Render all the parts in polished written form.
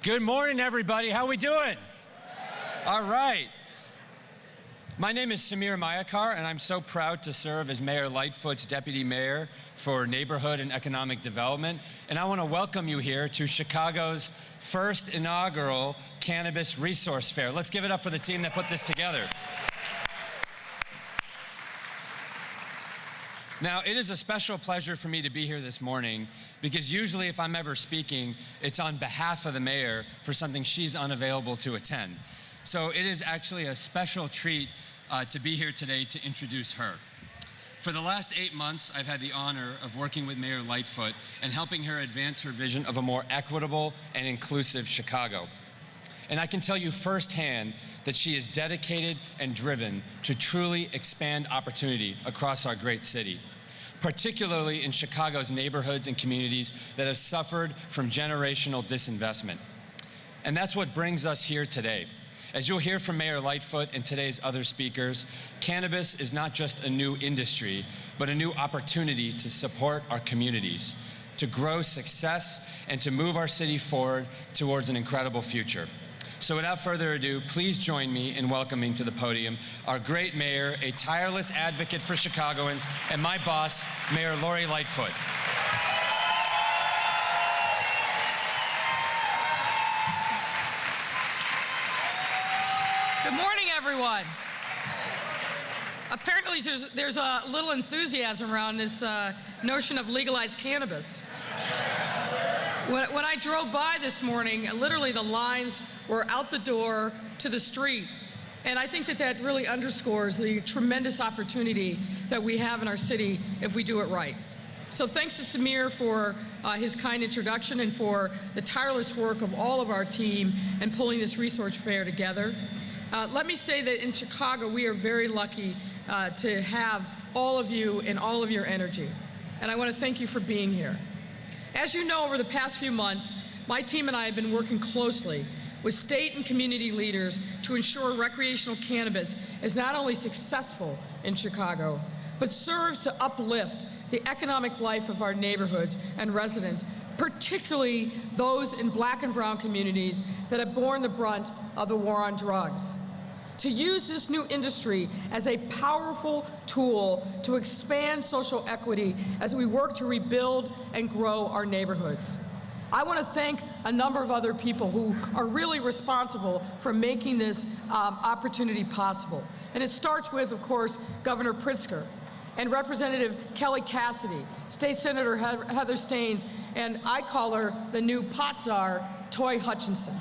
Good morning, everybody. How we doing? All right. My name is Samir Mayakar, and I'm so proud to serve as Mayor Lightfoot's Deputy Mayor for Neighborhood and Economic Development. And I want to welcome you here to Chicago's first inaugural Cannabis Resource Fair. Let's give it up for the team that put this together. Now, it is a special pleasure for me to be here this morning because usually if I'm ever speaking, it's on behalf of the mayor for something she's unavailable to attend. So it is actually a special treat to be here today to introduce her. For the last 8 months, I've had the honor of working with Mayor Lightfoot and helping her advance her vision of a more equitable and inclusive Chicago. And I can tell you firsthand that she is dedicated and driven to truly expand opportunity across our great city, particularly in Chicago's neighborhoods and communities that have suffered from generational disinvestment. And that's what brings us here today. As you'll hear from Mayor Lightfoot and today's other speakers, cannabis is not just a new industry, but a new opportunity to support our communities, to grow success, and to move our city forward towards an incredible future. So without further ado, please join me in welcoming to the podium our great mayor, a tireless advocate for Chicagoans, and my boss, Mayor Lori Lightfoot. Good morning, everyone. Apparently, there's a little enthusiasm around this notion of legalized cannabis. When I drove by this morning, literally the lines were out the door to the street. And I think that really underscores the tremendous opportunity that we have in our city if we do it right. So thanks to Samir for his kind introduction and for the tireless work of all of our team in pulling this resource fair together. Let me say that in Chicago, we are very lucky to have all of you and all of your energy. And I want to thank you for being here. As you know, over the past few months, my team and I have been working closely with state and community leaders to ensure recreational cannabis is not only successful in Chicago, but serves to uplift the economic life of our neighborhoods and residents, particularly those in Black and brown communities that have borne the brunt of the war on drugs. To use this new industry as a powerful tool to expand social equity as we work to rebuild and grow our neighborhoods. I want to thank a number of other people who are really responsible for making this opportunity possible. And it starts with, of course, Governor Pritzker and Representative Kelly Cassidy, State Senator Heather Steins, and I call her the new pot czar, Toy Hutchinson.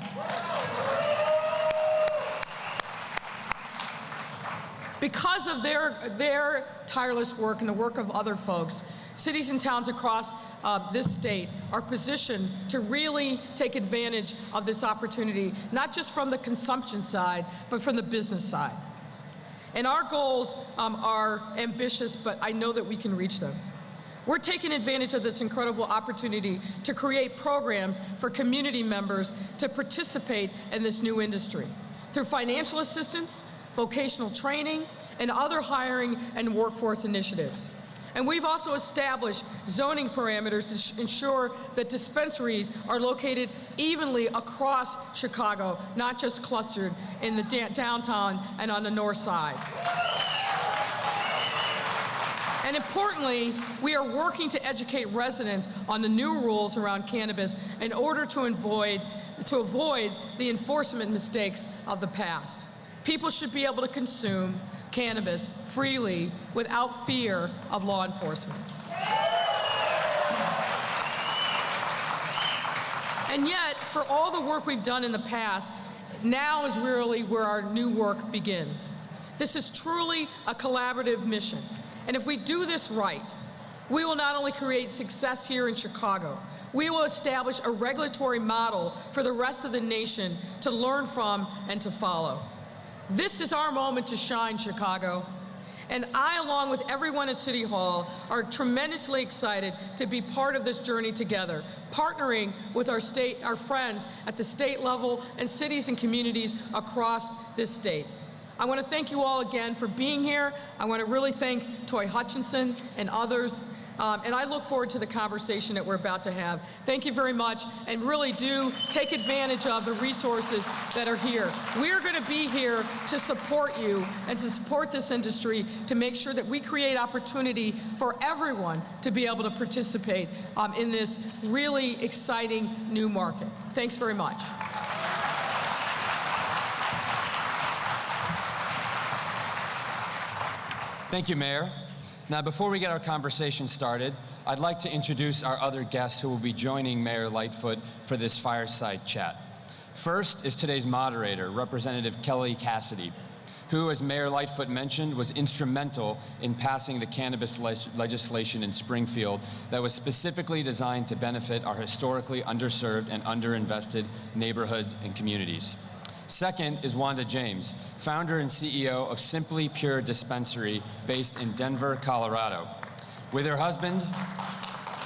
Because of their tireless work and the work of other folks, cities and towns across this state are positioned to really take advantage of this opportunity, not just from the consumption side, but from the business side. And our goals are ambitious, but I know that we can reach them. We're taking advantage of this incredible opportunity to create programs for community members to participate in this new industry through financial assistance, vocational training, and other hiring and workforce initiatives. And we've also established zoning parameters to ensure that dispensaries are located evenly across Chicago, not just clustered in the downtown and on the north side. And importantly, we are working to educate residents on the new rules around cannabis in order to avoid the enforcement mistakes of the past. People should be able to consume cannabis freely without fear of law enforcement. And yet, for all the work we've done in the past, now is really where our new work begins. This is truly a collaborative mission. And if we do this right, we will not only create success here in Chicago, we will establish a regulatory model for the rest of the nation to learn from and to follow. This is our moment to shine, Chicago. And I, along with everyone at City Hall, are tremendously excited to be part of this journey together, partnering with our friends at the state level and cities and communities across this state. I want to thank you all again for being here. I want to really thank Toy Hutchinson and others And I look forward to the conversation that we're about to have. Thank you very much, and really do take advantage of the resources that are here. We're going to be here to support you and to support this industry to make sure that we create opportunity for everyone to be able to participate in this really exciting new market. Thanks very much. Thank you, Mayor. Now, before we get our conversation started, I'd like to introduce our other guests who will be joining Mayor Lightfoot for this fireside chat. First is today's moderator, Representative Kelly Cassidy, who, as Mayor Lightfoot mentioned, was instrumental in passing the cannabis legislation in Springfield that was specifically designed to benefit our historically underserved and underinvested neighborhoods and communities. Second is Wanda James, founder and CEO of Simply Pure Dispensary based in Denver, Colorado. With her husband,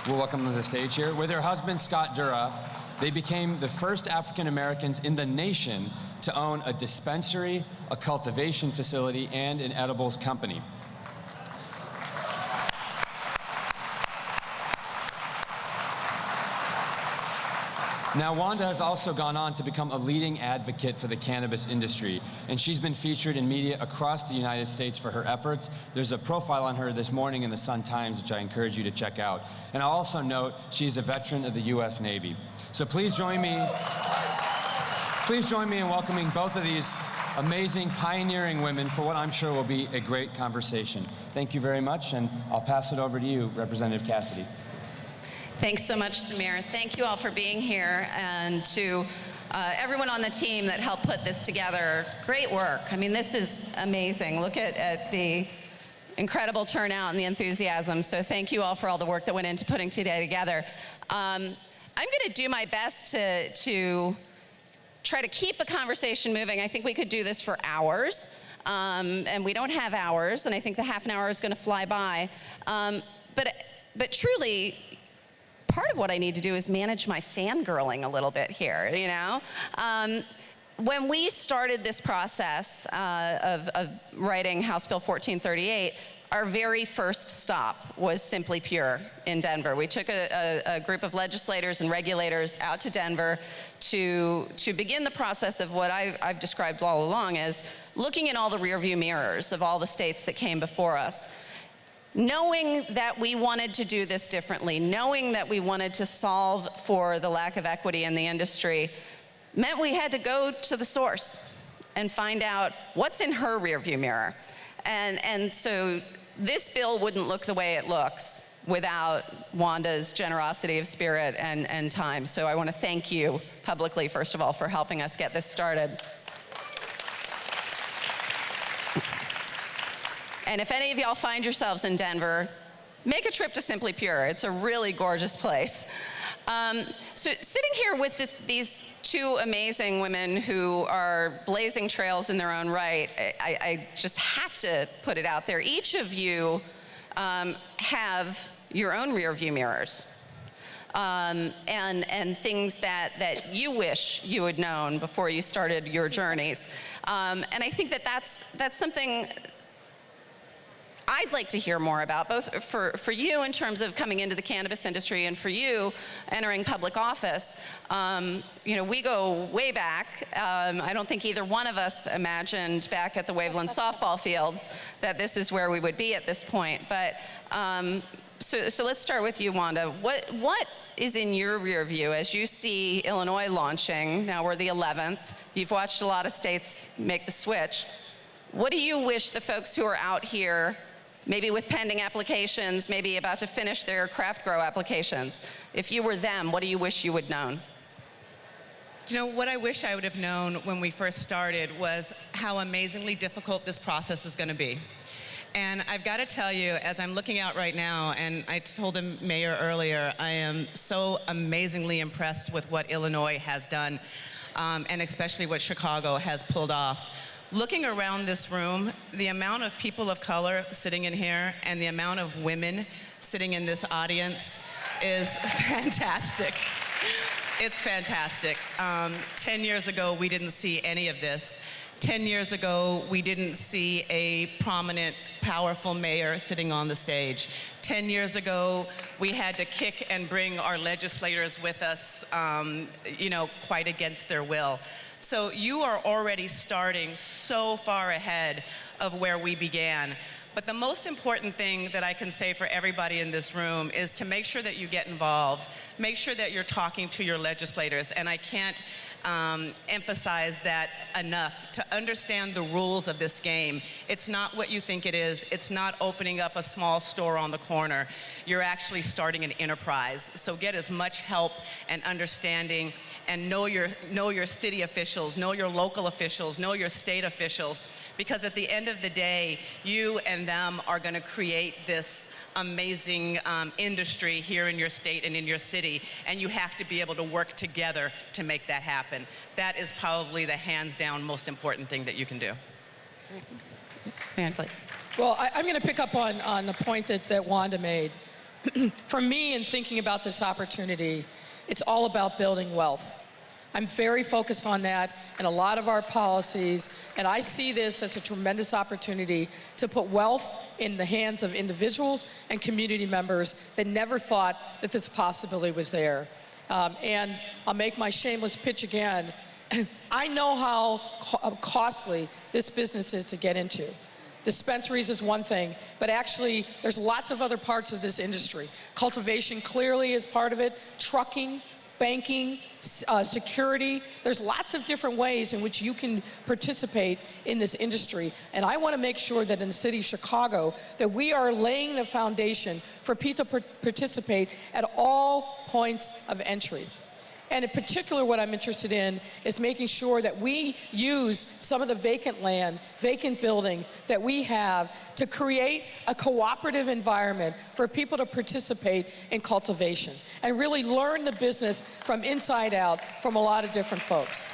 we'll welcome them to the stage here. With her husband, Scott Dura, they became the first African Americans in the nation to own a dispensary, a cultivation facility, and an edibles company. Now, Wanda has also gone on to become a leading advocate for the cannabis industry, and she's been featured in media across the United States for her efforts. There's a profile on her this morning in the Sun-Times, which I encourage you to check out. And I'll also note she's a veteran of the U.S. Navy. So please join me in welcoming both of these amazing, pioneering women for what I'm sure will be a great conversation. Thank you very much, and I'll pass it over to you, Representative Cassidy. Thanks so much, Samir. Thank you all for being here, and to everyone on the team that helped put this together. Great work. I mean, this is amazing. Look at the incredible turnout and the enthusiasm. So thank you all for all the work that went into putting today together. I'm going to do my best to try to keep a conversation moving. I think we could do this for hours, and we don't have hours, and I think the half an hour is going to fly by. But truly, part of what I need to do is manage my fangirling a little bit here, you know? When we started this process of writing House Bill 1438, our very first stop was Simply Pure in Denver. We took a group of legislators and regulators out to Denver to begin the process of what I've described all along as looking in all the rearview mirrors of all the states that came before us. Knowing that we wanted to do this differently, knowing that we wanted to solve for the lack of equity in the industry, meant we had to go to the source and find out what's in her rearview mirror. And so this bill wouldn't look the way it looks without Wanda's generosity of spirit and time. So I want to thank you publicly, first of all, for helping us get this started. And if any of y'all find yourselves in Denver, make a trip to Simply Pure. It's a really gorgeous place. So sitting here with these two amazing women who are blazing trails in their own right, I just have to put it out there. Each of you have your own rearview mirrors and things that you wish you had known before you started your journeys. And I think that's something I'd like to hear more about, both for you in terms of coming into the cannabis industry and for you entering public office. You know, we go way back. I don't think either one of us imagined back at the Waveland softball fields that this is where we would be at this point. But so let's start with you, Wanda. What is in your rear view as you see Illinois launching? Now we're the 11th. You've watched a lot of states make the switch. What do you wish the folks who are out here, maybe with pending applications, maybe about to finish their craft grow applications, if you were them, what do you wish you would known? You know, what I wish I would have known when we first started was how amazingly difficult this process is going to be. And I've got to tell you, as I'm looking out right now, and I told the mayor earlier, I am so amazingly impressed with what Illinois has done, and especially what Chicago has pulled off. Looking around this room, the amount of people of color sitting in here and the amount of women sitting in this audience is fantastic. It's fantastic. 10 years ago, we didn't see any of this. 10 years ago, we didn't see a prominent, powerful mayor sitting on the stage. 10 years ago, we had to kick and bring our legislators with us, quite against their will. So you are already starting so far ahead of where we began. But the most important thing that I can say for everybody in this room is to make sure that you get involved. Make sure that you're talking to your legislators. And I can't emphasize that enough. To understand the rules of this game, it's not what you think it is. It's not opening up a small store on the corner. You're actually starting an enterprise. So get as much help and understanding, and know your city officials, know your local officials, know your state officials, because at the end of the day, you and them are going to create this amazing industry here in your state and in your city, and you have to be able to work together to make that happen. That is probably the hands down most important thing that you can do. Well, I'm going to pick up on the point that Wanda made. For me, in thinking about this opportunity, it's all about building wealth. I'm very focused on that in a lot of our policies, and I see this as a tremendous opportunity to put wealth in the hands of individuals and community members that never thought that this possibility was there. And I'll make my shameless pitch again. I know how costly this business is to get into. Dispensaries is one thing, but actually there's lots of other parts of this industry. Cultivation clearly is part of it, trucking, banking, security. There's lots of different ways in which you can participate in this industry. And I want to make sure that in the city of Chicago that we are laying the foundation for people to participate at all points of entry. And in particular, what I'm interested in is making sure that we use some of the vacant land, vacant buildings that we have to create a cooperative environment for people to participate in cultivation and really learn the business from inside out from a lot of different folks.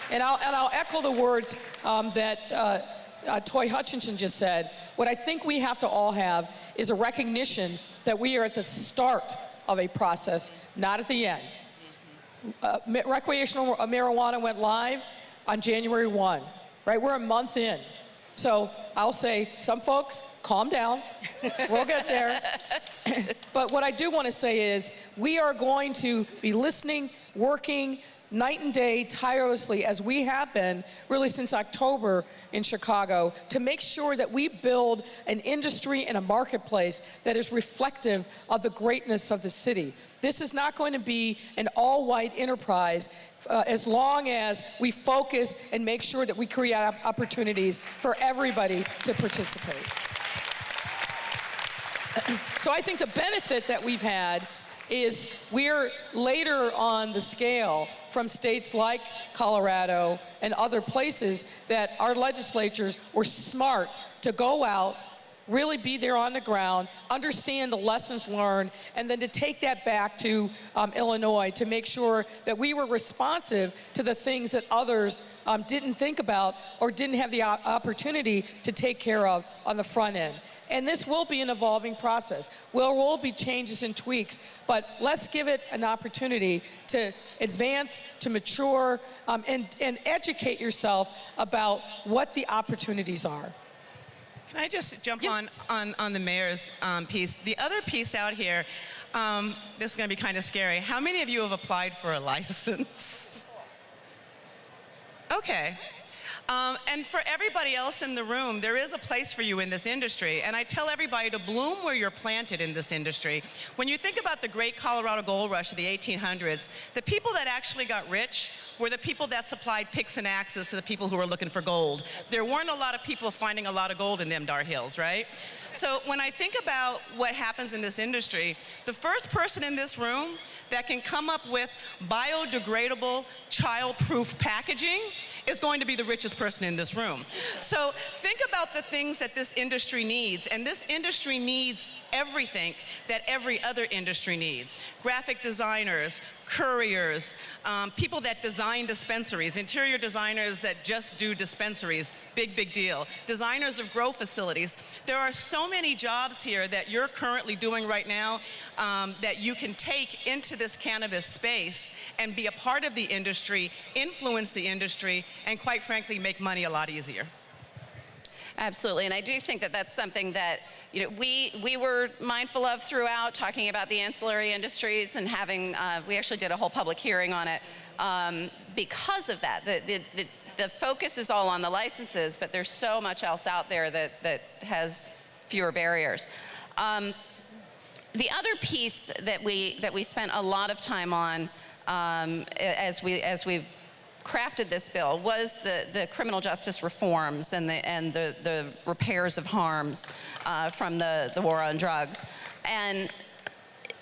And I'll echo the words that Toy Hutchinson just said. What I think we have to all have is a recognition that we are at the start of a process, not at the end. Recreational marijuana went live on January 1, right? We're a month in. So I'll say, some folks, calm down. We'll get there. But what I do want to say is we are going to be listening, working night and day tirelessly, as we have been really since October in Chicago, to make sure that we build an industry and a marketplace that is reflective of the greatness of the city. This is not going to be an all-white enterprise as long as we focus and make sure that we create opportunities for everybody to participate. So I think the benefit that we've had is we're later on the scale from states like Colorado and other places that our legislatures were smart to go out, really be there on the ground, understand the lessons learned, and then to take that back to Illinois to make sure that we were responsive to the things that others didn't think about or didn't have the opportunity to take care of on the front end. And this will be an evolving process. There will be changes and tweaks, but let's give it an opportunity to advance, to mature, and educate yourself about what the opportunities are. Can I just jump on the mayor's piece? The other piece out here, this is going to be kind of scary. How many of you have applied for a license? Okay. And for everybody else in the room, there is a place for you in this industry. And I tell everybody to bloom where you're planted in this industry. When you think about the great Colorado gold rush of the 1800s, the people that actually got rich were the people that supplied picks and axes to the people who were looking for gold. There weren't a lot of people finding a lot of gold in them dar hills, right? So when I think about what happens in this industry, the first person in this room that can come up with biodegradable, child-proof packaging is going to be the richest person in this room. So think about the things that this industry needs, and this industry needs everything that every other industry needs. Graphic designers, couriers, people that design dispensaries, interior designers that just do dispensaries, big deal. Designers of grow facilities. There are so many jobs here that you're currently doing right now that you can take into this cannabis space and be a part of the industry, influence the industry, and quite frankly, make money a lot easier. Absolutely, and I do think that that's something that we were mindful of throughout, talking about the ancillary industries and having, we actually did a whole public hearing on it because of that. The focus is all on the licenses, but there's so much else out there that has fewer barriers. The other piece that we spent a lot of time on as we crafted this bill was the criminal justice reforms and the repairs of harms from the war on drugs. And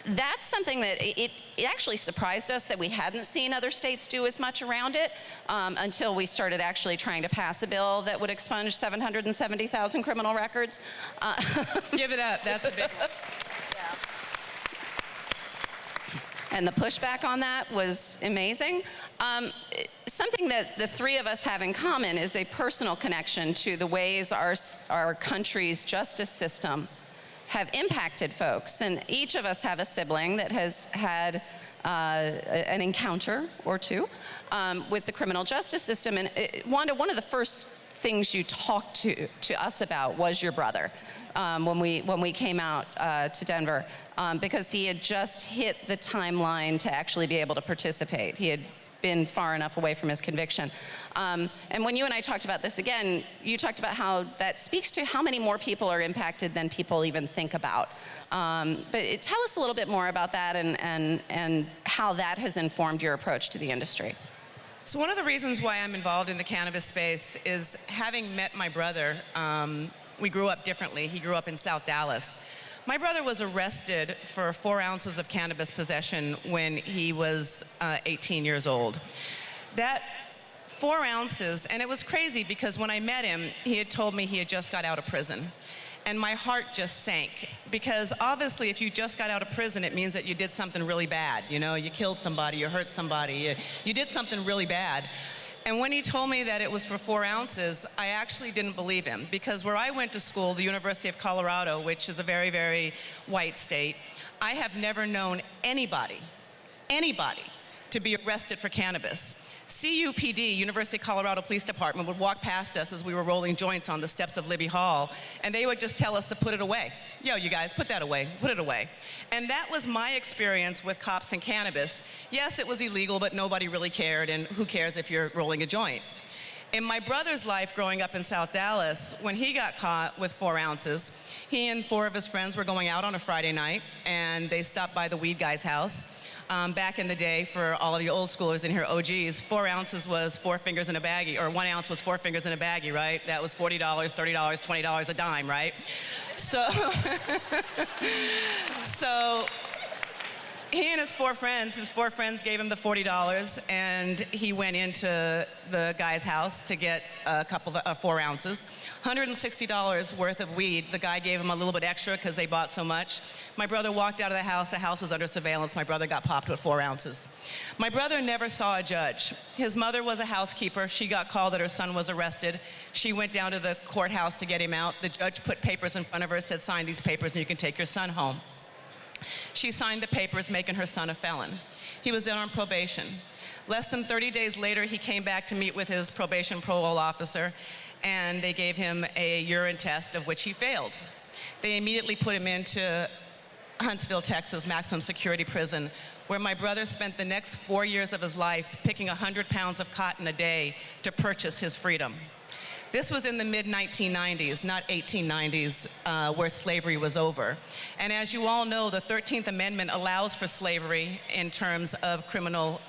that's something that it actually surprised us that we hadn't seen other states do as much around it until we started actually trying to pass a bill that would expunge 770,000 criminal records. Give it up, that's a big one. And the pushback on that was amazing. Something that the three of us have in common is a personal connection to the ways our country's justice system have impacted folks. And each of us have a sibling that has had an encounter or two with the criminal justice system. And Wanda, one of the first things you talked to us about was your brother when we came out to Denver. Because he had just hit the timeline to actually be able to participate. He had been far enough away from his conviction. And when you and I talked about this again, you talked about how that speaks to how many more people are impacted than people even think about. But tell us a little bit more about that and how that has informed your approach to the industry. So one of the reasons why I'm involved in the cannabis space is having met my brother. We grew up differently. He grew up in South Dallas. My brother was arrested for 4 ounces of cannabis possession when he was 18 years old. That 4 ounces, and it was crazy because when I met him, he had told me he had just got out of prison. And my heart just sank because obviously if you just got out of prison, it means that you did something really bad. You know, you killed somebody, you hurt somebody, you did something really bad. And when he told me that it was for 4 ounces, I actually didn't believe him because where I went to school, the University of Colorado, which is a very, very white state, I have never known anybody to be arrested for cannabis. CUPD, University of Colorado Police Department, would walk past us as we were rolling joints on the steps of Libby Hall, and they would just tell us to put it away. Yo, you guys, put that away, put it away. And that was my experience with cops and cannabis. Yes, it was illegal, but nobody really cared, and who cares if you're rolling a joint? In my brother's life growing up in South Dallas, when he got caught with 4 ounces, he and 4 of his friends were going out on a Friday night, and they stopped by the weed guy's house. Back in the day, for all of you old schoolers in here, OGs, 4 ounces was 4 fingers in a baggie, or 1 ounce was 4 fingers in a baggie, right? That was $40, $30, $20 a dime, right? So, so he and his four friends gave him the $40, and he went into the guy's house to get a couple of 4 ounces. $160 worth of weed. The guy gave him a little bit extra because they bought so much. My brother walked out of the house was under surveillance. My brother got popped with 4 ounces. My brother never saw a judge. His mother was a housekeeper. She got called that her son was arrested. She went down to the courthouse to get him out. The judge put papers in front of her, said, sign these papers and you can take your son home. She signed the papers making her son a felon. He was then on probation. Less than 30 days later, he came back to meet with his probation parole officer, and they gave him a urine test of which he failed. They immediately put him into Huntsville, Texas, maximum security prison, where my brother spent the next 4 years of his life picking 100 pounds of cotton a day to purchase his freedom. This was in the mid-1990s, not 1890s, where slavery was over. And as you all know, the 13th Amendment allows for slavery in terms of criminal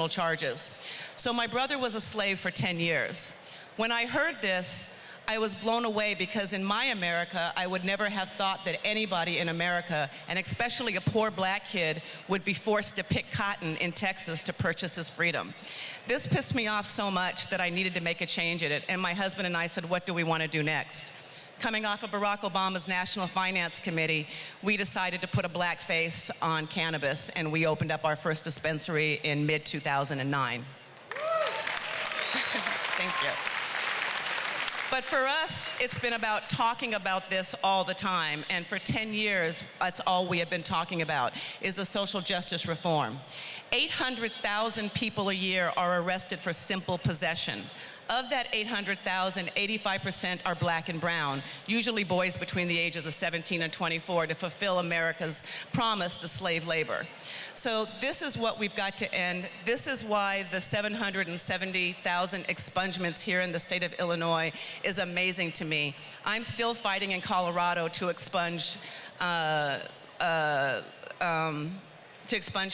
charges. So my brother was a slave for 10 years. When I heard this, I was blown away because in my America, I would never have thought that anybody in America, and especially a poor black kid, would be forced to pick cotton in Texas to purchase his freedom. This pissed me off so much that I needed to make a change in it, and my husband and I said, what do we want to do next? coming off of Barack Obama's National Finance Committee, we decided to put a black face on cannabis, and we opened up our first dispensary in mid-2009. Thank you. But for us, it's been about talking about this all the time. And for 10 years, that's all we have been talking about, is a social justice reform. 800,000 people a year are arrested for simple possession. Of that 800,000, 85% are black and brown, usually boys between the ages of 17 and 24, to fulfill America's promise to slave labor. So this is what we've got to end. This is why the 770,000 expungements here in the state of Illinois is amazing to me. I'm still fighting in Colorado to expunge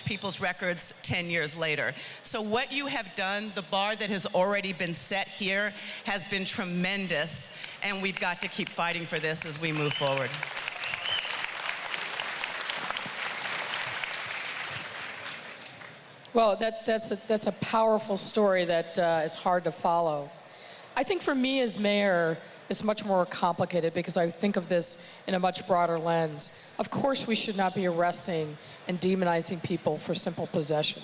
people's records 10 years later. So what you have done, the bar that has already been set here, has been tremendous, and we've got to keep fighting for this as we move forward. Well, that's a powerful story that is hard to follow. I think for me as mayor, it's much more complicated because I think of this in a much broader lens. Of course, we should not be arresting and demonizing people for simple possession.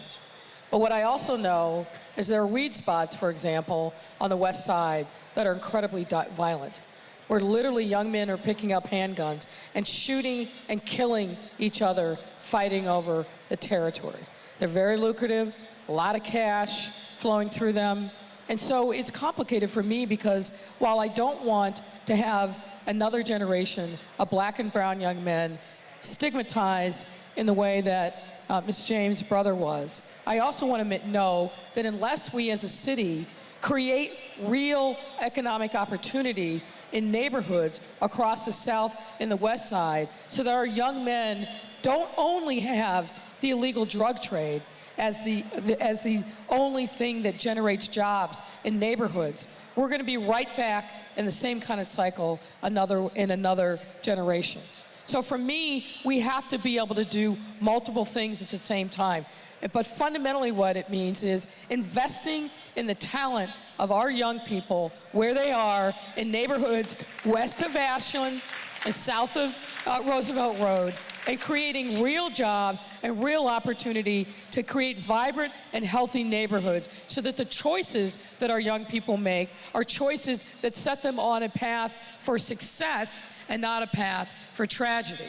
But what I also know is there are weed spots, for example, on the west side that are incredibly violent, where literally young men are picking up handguns and shooting and killing each other, fighting over the territory. They're very lucrative, a lot of cash flowing through them. And so it's complicated for me because while I don't want to have another generation of black and brown young men stigmatized in the way that Ms. James' brother was, I also want to know that unless we as a city create real economic opportunity in neighborhoods across the South and the West Side so that our young men don't only have the illegal drug trade as the only thing that generates jobs in neighborhoods, we're going to be right back in the same kind of cycle in another generation. So for me, we have to be able to do multiple things at the same time. But fundamentally what it means is investing in the talent of our young people where they are in neighborhoods west of Ashland and south of Roosevelt Road, and creating real jobs and real opportunity to create vibrant and healthy neighborhoods so that the choices that our young people make are choices that set them on a path for success and not a path for tragedy.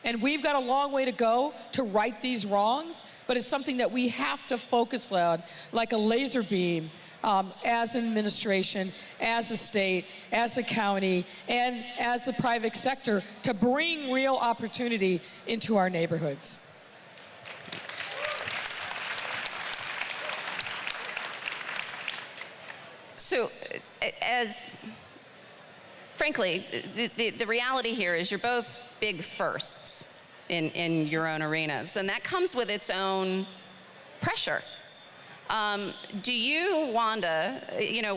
And we've got a long way to go to right these wrongs, but it's something that we have to focus on like a laser beam as an administration, as a state, as a county, and as the private sector to bring real opportunity into our neighborhoods. So, frankly, the reality here is you're both big firsts in your own arenas, and that comes with its own pressure. Do you, Wanda,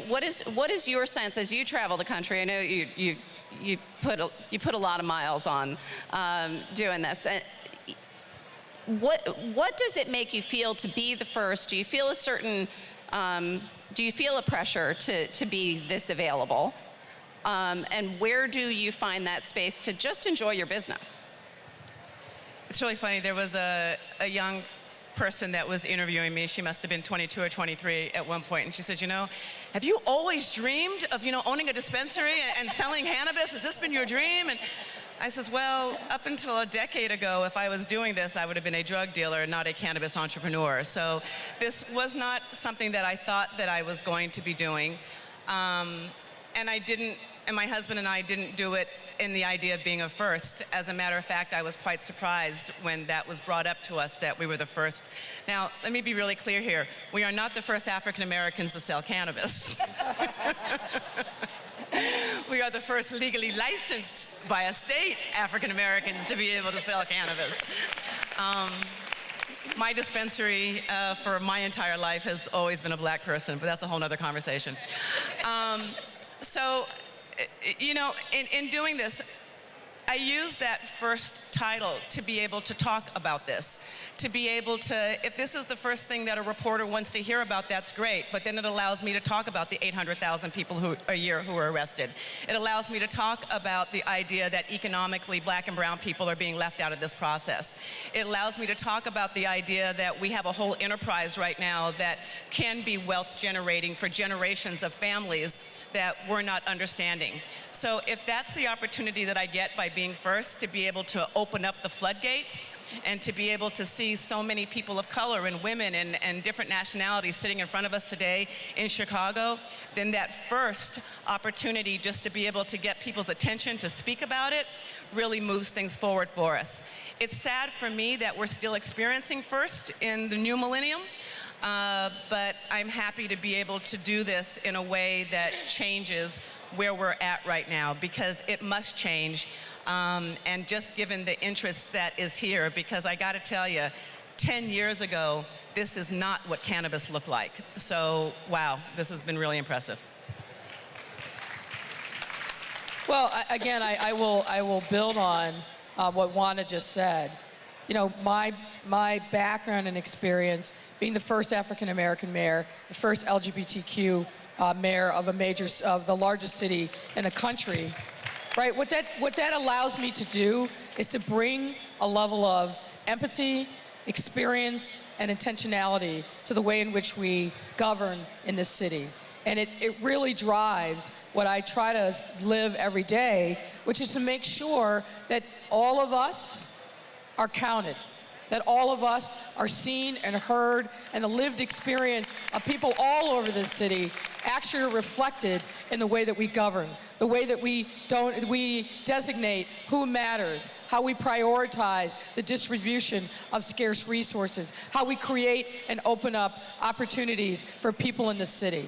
what is your sense as you travel the country? I know you put a lot of miles on doing this. What does it make you feel to be the first? Do you feel a certain do you feel a pressure to be this available? And where do you find that space to just enjoy your business? It's really funny. There was a young person that was interviewing me. She must have been 22 or 23 at one point, and she says, have you always dreamed of, owning a dispensary and selling cannabis? Has this been your dream? And I says, well, up until a decade ago, if I was doing this, I would have been a drug dealer, not a cannabis entrepreneur. So this was not something that I thought that I was going to be doing. And my husband and I didn't do it in the idea of being a first. As a matter of fact, I was quite surprised when that was brought up to us that we were the first. Now, let me be really clear here. We are not the first African Americans to sell cannabis. We are the first legally licensed by a state African Americans to be able to sell cannabis. My dispensary for my entire life has always been a black person, but that's a whole other conversation. In doing this, I use that first title to be able to talk about this, to be able to, if this is the first thing that a reporter wants to hear about, that's great, but then it allows me to talk about the 800,000 people a year who are arrested. It allows me to talk about the idea that economically black and brown people are being left out of this process. It allows me to talk about the idea that we have a whole enterprise right now that can be wealth generating for generations of families that we're not understanding. So if that's the opportunity that I get by being first, to be able to open up the floodgates and to be able to see so many people of color and women and different nationalities sitting in front of us today in Chicago, then that first opportunity just to be able to get people's attention to speak about it really moves things forward for us. It's sad for me that we're still experiencing first in the new millennium. But I'm happy to be able to do this in a way that changes where we're at right now, because it must change, and just given the interest that is here, because I got to tell you, 10 years ago, this is not what cannabis looked like. So, wow, this has been really impressive. Well, again, I will build on what Wanda just said. You know, my background and experience being the first African-American mayor, the first LGBTQ mayor of the largest city in the country, right? What that allows me to do is to bring a level of empathy, experience, and intentionality to the way in which we govern in this city. And it really drives what I try to live every day, which is to make sure that all of us are counted, that all of us are seen and heard, and the lived experience of people all over this city actually are reflected in the way that we govern, the way that we designate who matters, how we prioritize the distribution of scarce resources, how we create and open up opportunities for people in the city.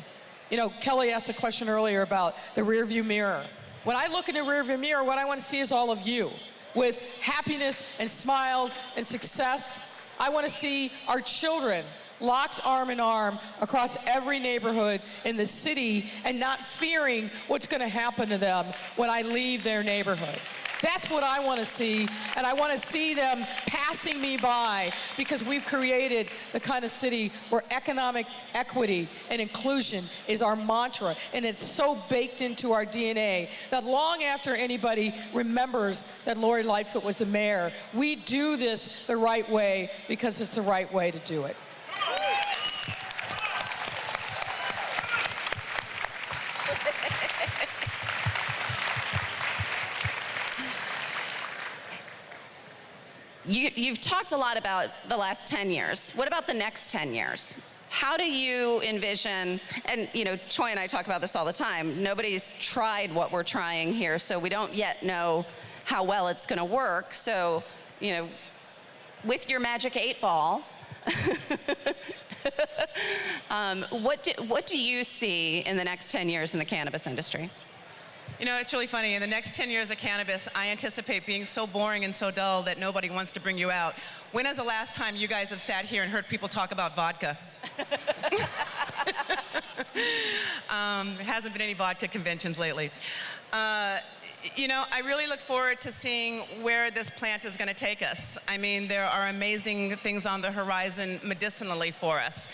You know, Kelly asked a question earlier about the rearview mirror. When I look in the rearview mirror, what I want to see is all of you with happiness and smiles and success. I want to see our children locked arm in arm across every neighborhood in the city and not fearing what's going to happen to them when I leave their neighborhood. That's what I want to see, and I want to see them passing me by, because we've created the kind of city where economic equity and inclusion is our mantra, and it's so baked into our DNA that long after anybody remembers that Lori Lightfoot was the mayor, we do this the right way because it's the right way to do it. You've talked a lot about the last 10 years. What about the next 10 years? How do you envision, and you know, Troy and I talk about this all the time, nobody's tried what we're trying here, so we don't yet know how well it's gonna work. So, you know, with your magic 8-ball, what do you see in the next 10 years in the cannabis industry? You know, it's really funny. In the next 10 years of cannabis, I anticipate being so boring and so dull that nobody wants to bring you out. When is the last time you guys have sat here and heard people talk about vodka? Hasn't been any vodka conventions lately. You know, I really look forward to seeing where this plant is going to take us. I mean, there are amazing things on the horizon medicinally for us.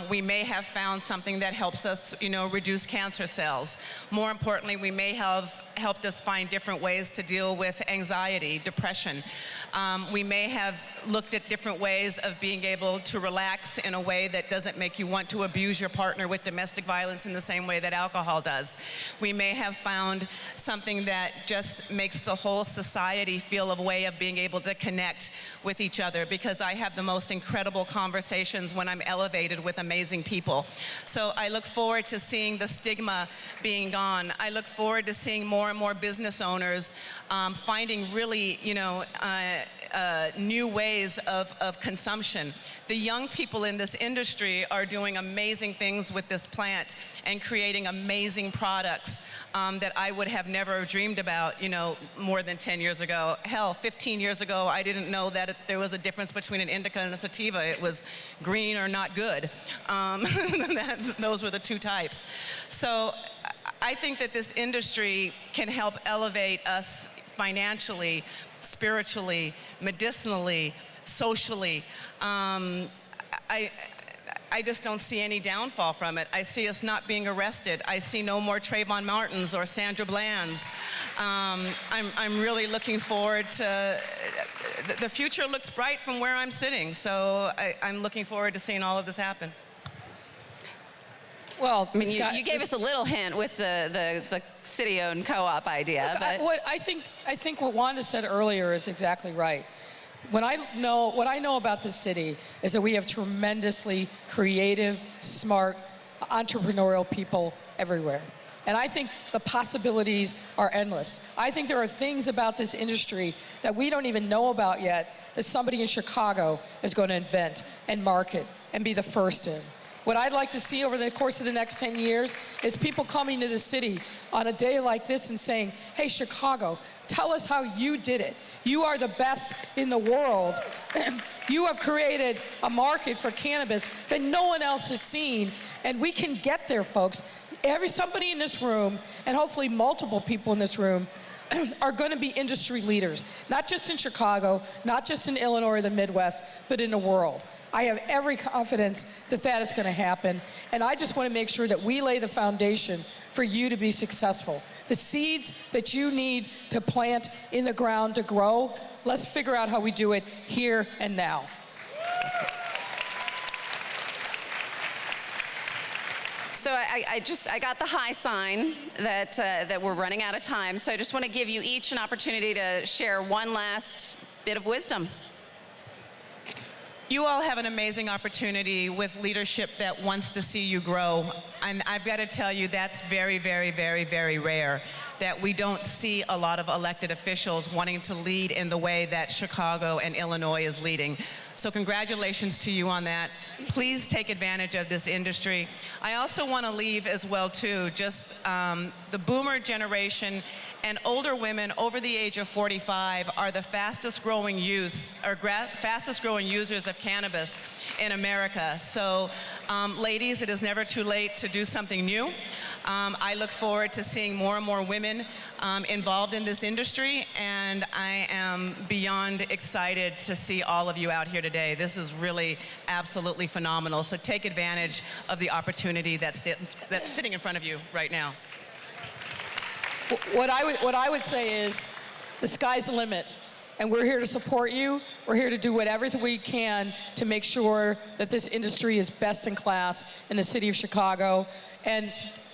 We may have found something that helps us, you know, reduce cancer cells. More importantly, we may have helped us find different ways to deal with anxiety, depression. We may have looked at different ways of being able to relax in a way that doesn't make you want to abuse your partner with domestic violence in the same way that alcohol does. We may have found something that just makes the whole society feel a way of being able to connect with each other, because I have the most incredible conversations when I'm elevated with amazing people. So I look forward to seeing the stigma being gone. I look forward to seeing more and more business owners finding really, you know, new ways of consumption. The young people in this industry are doing amazing things with this plant and creating amazing products that I would have never dreamed about, you know, more than 10 years ago. Hell, 15 years ago, I didn't know that there was a difference between an indica and a sativa. It was green or not good. Those were the two types. So I think that this industry can help elevate us financially, spiritually, medicinally, socially. I just don't see any downfall from it. I see us not being arrested. I see no more Trayvon Martins or Sandra Blands. I'm really looking forward to, the future looks bright from where I'm sitting, so I'm looking forward to seeing all of this happen. Well, I mean, you gave us a little hint with the city-owned co-op idea. Look, but I think what Wanda said earlier is exactly right. What I know about this city is that we have tremendously creative, smart, entrepreneurial people everywhere. And I think the possibilities are endless. I think there are things about this industry that we don't even know about yet that somebody in Chicago is going to invent and market and be the first in. What I'd like to see over the course of the next 10 years is people coming to the city on a day like this and saying, hey, Chicago, tell us how you did it. You are the best in the world. You have created a market for cannabis that no one else has seen, and we can get there, folks. Somebody in this room, and hopefully multiple people in this room, are going to be industry leaders, not just in Chicago, not just in Illinois or the Midwest, but in the world. I have every confidence that that is going to happen, and I just want to make sure that we lay the foundation for you to be successful. The seeds that you need to plant in the ground to grow, let's figure out how we do it here and now. So I got the high sign that we're running out of time. So I just want to give you each an opportunity to share one last bit of wisdom. You all have an amazing opportunity with leadership that wants to see you grow. And I've got to tell you, that's very, very, very, very rare, that we don't see a lot of elected officials wanting to lead in the way that Chicago and Illinois is leading. So congratulations to you on that. Please take advantage of this industry. I also want to leave as well, too, just the boomer generation and older women over the age of 45 are the fastest growing fastest growing users of cannabis in America. So ladies, it is never too late to do something new. I look forward to seeing more and more women involved in this industry, and I am beyond excited to see all of you out here today. This is really absolutely phenomenal. So take advantage of the opportunity that's sitting in front of you right now. What I would say is the sky's the limit, and we're here to support you. We're here to do whatever we can to make sure that this industry is best in class in the city of Chicago. And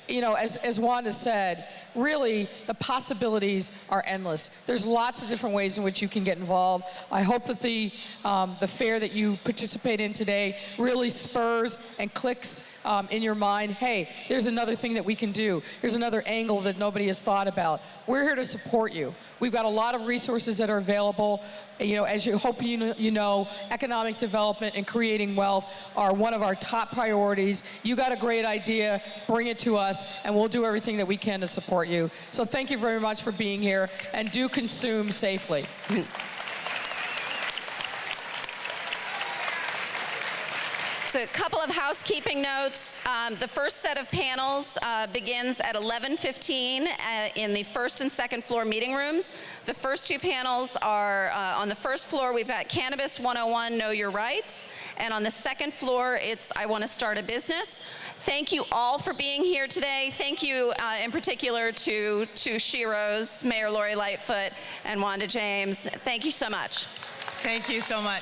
you know, as Wanda said, really the possibilities are endless. There's lots of different ways in which you can get involved. I hope that the fair that you participate in today really spurs and clicks in your mind, hey, there's another thing that we can do. There's another angle that nobody has thought about. We're here to support you. We've got a lot of resources that are available. You know, as you hope you know, economic development and creating wealth are one of our top priorities. You got a great idea, bring it to us, and we'll do everything that we can to support you. So thank you very much for being here, and do consume safely. So a couple of housekeeping notes. The first set of panels begins at 11:15 in the first and second floor meeting rooms. The first two panels are on the first floor, we've got Cannabis 101, Know Your Rights. And on the second floor, it's I Want to Start a Business. Thank you all for being here today. Thank you in particular to Sheroes, Mayor Lori Lightfoot, and Wanda James. Thank you so much. Thank you so much.